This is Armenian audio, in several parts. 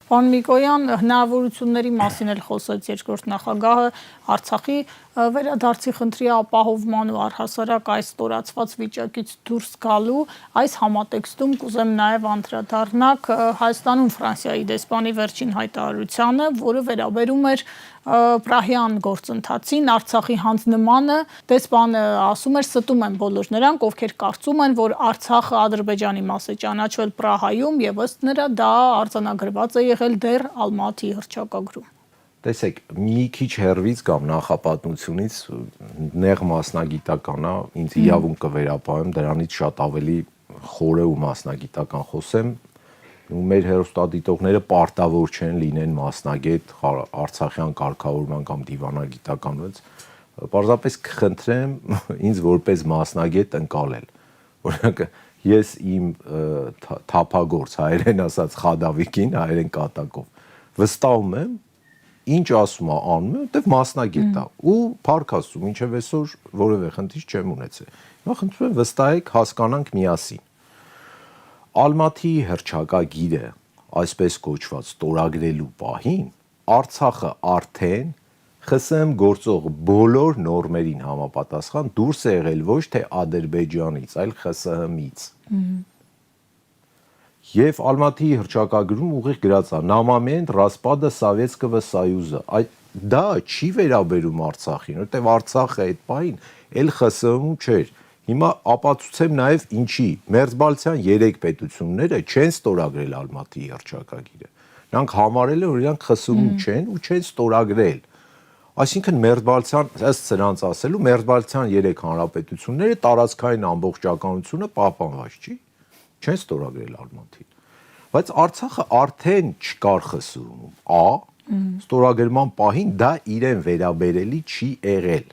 Պարոն Միկոյան, հնարավորությունների մասին էլ խոսեց երկրորդ նախագահը Արցախի վերադարձի խնդրի ապահովման ու առհասարակ այս ստորացված վիճակից դուրս գալու այս համատեքստում կուզեմ նաև անդրադառնալ Հայաստանում Ֆրանսիայի դեսպանի վերջին հայտարարությանը, որը վերաբերում էր Պրահյան գործընթացին, Արցախի հանձնմանը, դեսպանը ասում էր ստում են բոլոր նրանք, ովքեր կարծում են, որ Արցախը Ադրբեջանի մաս է ճանաչվել Պրահայում եւ ըստ նրա դա արձանագրված է եղել դեռ Ալմատի հռչակագրում։ Տեսեք, մի քիչ հեռվից կամ նախապատմությունից նեղ մասնագիտական է, ինձ իրավունք կվերապահեմ, դրանից շատ ավելի խորը ու մասնագիտական խոսեմ։ Ու մեր հերոստատիտողները պարտավոր չեն լինեն մասնագետ արցախյան կարգավորման կամ դիվանագիտական վեց, պարզապես կխնդրեմ ինձ որպես մասնագետ ընկալել։ Օրինակ ես իմ թափագործ հայերեն ասած խադավիկին, հայերեն կատակով վստահում եմ, ինչ ասում է անում է, որտեվ մասնագետ է ու փառք Աստծո, մինչև այսօր որևէ խնդիր չեմ ունեցել։ Հիմա խնդրում եմ վստահեք, հասկանանք միասին։ Ալմատի հռչակագիրը, այսպես կոչված ստորագրելու պահին, Արցախը արդեն ԽՍՀՄ գործող բոլոր նորմերին համապատասխան դուրս է եղել ոչ թե Ադրբեջանից, այլ ԽՍՀՄ-ից։ Եվ Ալմատի հռչակագրում ուղիղ գրած է «Նամամենտ распада Советского Союза»։ Դա չի վերաբերում Արցախին, որտեղ Արցախը այդ պահին էլ ԽՍՀՄ-ում չէր։ Հիմա ապացուցեմ նաև ինչի։ Մերձբալթյան 3 պետությունները չեն ստորագրել Ալմատի հռչակագիրը։ Նրանք համարել են, որ իրանք ԽՍՀՄ չեն ու չեն ստորագրել։ Այսինքն Մերձբալթյան, ըստ սրանց ասելու, Մերձբալթյան 3 հանրապետությունները տարածքային ամբողջականությունը պահպանված չի, չեն ստորագրել Ալմատին։ Բայց Արցախը արդեն չկար ԽՍՀՄ-ում։ Ստորագրման պահին դա իրեն վերաբերելի չի եղել։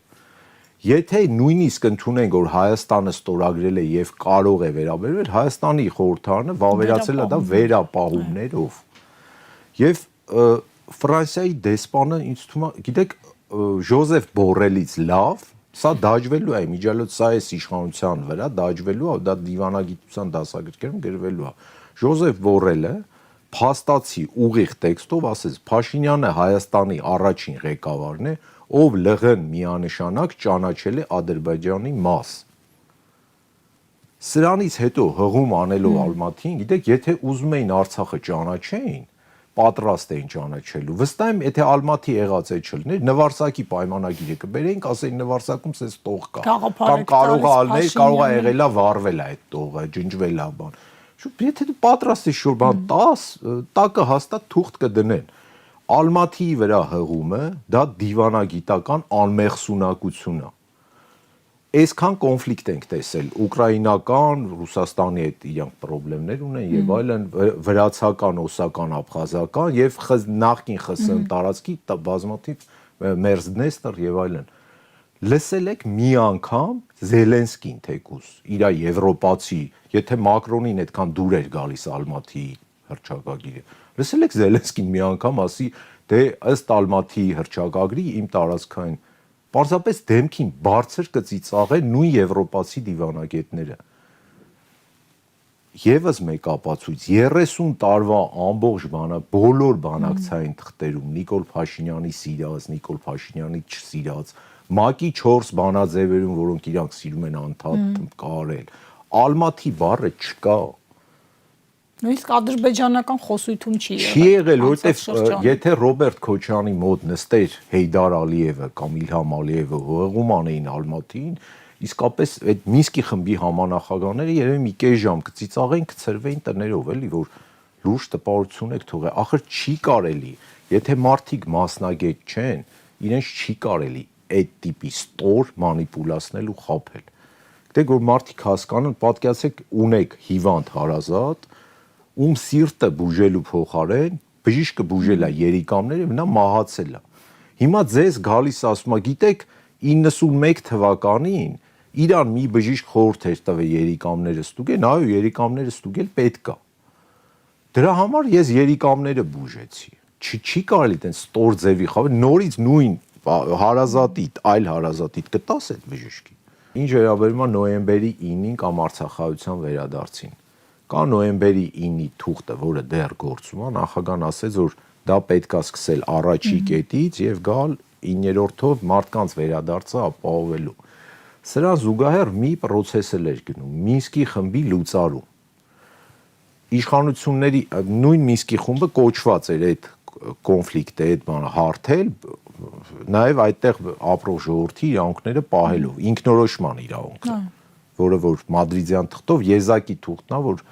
Եթե նույնիսկ ընդունենք, որ Հայաստանը ստորագրել է եւ կարող է վերաբերվել, Հայաստանի խորհրդարանը վավերացել է դա վերապահումներով։ Եվ Ֆրանսիայի դեսպանը ինձ թվում է, գիտեք, Ժոզեֆ Բորելից լավ, սա դաջվելու է, միջալոց սա է իշխանության վրա, դաջվելու է, դա դիվանագիտության դասագրքերում գրվելու է։ Ժոզեֆ Բորելը փաստացի ուղիղ տեքստով ասեց, Փաշինյանը Հայաստանի առաջին ղեկավարն է, ով ԼՂ-ն միանշանակ ճանաչել է Ադրբեջանի մաս։ Սրանից հետո հղում անելով Ալմատին, գիտեք, եթե ուզում էին Արցախը ճանաչեին, պատրաստ էին ճանաչելու։ Վստահ եմ, եթե Ալմատի եղած է չլներ, Նվարսակի պայմանագիրը կբերեին, ասեին Նվարսակում ցես տող կա։ Կամ կարող է ալնել, կարող է եղելա վառվել է այդ տողը, ջնջվել է բան։ Եթե դու պատրաստ ես շուտ բան տաս, տակը հաստատ թուղթ կդնեն։ Ալմատիի վրա հղումը դա դիվանագիտական անմեղսունակություն է։ Այսքան կոնֆլիկտ ենք տեսել ուկրաինական, Ռուսաստանի հետ իրանք խնդիրներ ունեն եւ այլն, վրացական, օսական, աբխազական եւ նախկին ԽՍՀՄ տարածքի բազմաթիվ Մերձդնեստր եւ այլն։ Լսել եք մի անգամ Զելենսկին թեկուս իր եվրոպացի, եթե Մակրոնին այդքան դուր էր գալիս Ալմատի հռչակագիրը, լսել եք Զելենսկին մի անգամ ասի, դե ըստ Ալմատի հռչակագրի իմ տարածքային, պարզապես դեմքին բարձր կծիծաղեն նույն եվրոպացի դիվանագետները։ Եվս մեկ ապացույց 30 տարվա ամբողջ բոլոր բանակցային թղթերում Նիկոլ Փաշինյանի սիրած, Նիկոլ Փաշինյանի չսիրած, ՄԱԿ-ի 4 բանաձևերում, որոնք իրանք սիրում են անդադար կարել, Ալմատի բառը չկա։ Նույնիսկ ադրբեջանական խոսույթում չի եղել։ Չի եղել, որովհետև եթե Ռոբերտ Քոչյանի մոտ նստեր Հեյդար Ալիևը կամ Իլհամ Ալիևը հողում անեին Ալմատին, իսկապես այդ Մինսկի խմբի համանախագահները երևի մի կես ժամ կծիծաղեին, կցրվեին տներով, էլի, որ լուրջ տպավորություն եք թողել։ Ախր չի կարելի, եթե մարդիկ մասնագետ չեն, իրենց չի կարելի այդ տիպի ստոր մանիպուլացնել ու խաբել։ Գիտեք, որ մարդիկ հասկանան, պատկերացեք, ունեք հիվանդ հարազատ, ում սիրտը բուժելու փոխարեն բժիշկը բուժել է երիկամները, նա մահացել է։ Հիմա ձեզ գալիս ասում է, գիտեք, 91 թվականին Իրան մի բժիշկ խորհուրդ էր տվել երիկամները ստուգել, այո, երիկամները ստուգել պետք է։ Դրա համար ես երիկամները բուժեցի։ Չի կարելի այդպես ստոր ձևի խավել, նորից նույն հարազատիդ, այլ հարազատիդ կտաս այդ բժիշկին։ Ինչ վերաբերում է նոյեմբերի 9-ին կամ Արցախայցյան վերադարձին, Կա նոյեմբերի 9-ի թուղթը, որը դեռ գործում է, նախագահան ասեց, որ դա պետք է սկսել առաջի կետից եւ գալ 9-րդով մարդկանց վերադարձը ապահովելու։ Սրան զուգահեռ մի process էլ էր գնում՝ Մինսկի խմբի լուծարում։ Իշխանությունների նույն Մինսկի խումբը կոչված էր այդ կոնֆլիկտը, այդ բանը հարթել, նաև այդտեղ ապրող ժողովրդի իրավունքները պահելով, ինքնորոշման իրավունքը, որը որ մադրիդյան թղթով եզակի թուղթն է, որ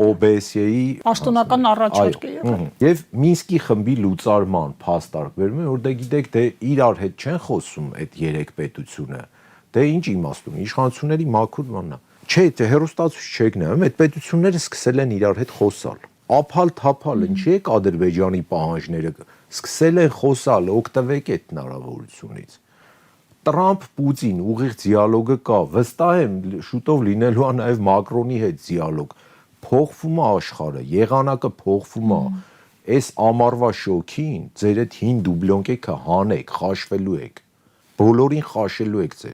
OBSE-ի պաշտոնական առաջարկ է եղել։ Եվ Մինսկի խմբի լուծարման փաստարկ վերում է, որ դե գիտեք, դե իրար հետ չեն խոսում այդ երեք պետությունը, դե ինչ իմաստ ունի, իշխանությունների մաքուր բանն է։ Չէ, դե հերոստացույց չեք նայում, այդ պետությունները սկսել են իրար հետ խոսալ։ Ափալ-թափալ ինչի է Ադրբեջանի պահանջները սկսել են խոսալ, օգտվեք այդ հնարավորությունից։ Տրամփ-Պուտին ուղիղ դիալոգը կա, վստահ եմ շուտով լինելու է նաև Մակրոնի հետ դիալոգ։ Փոխվում է աշխարհը, եղանակը փոխվում է։ Այս ամառվա շոքին ձեր այդ հին դուբլոնկեքը հանեք, խաշվելու եք։ Բոլորին խաշելու եք ձեր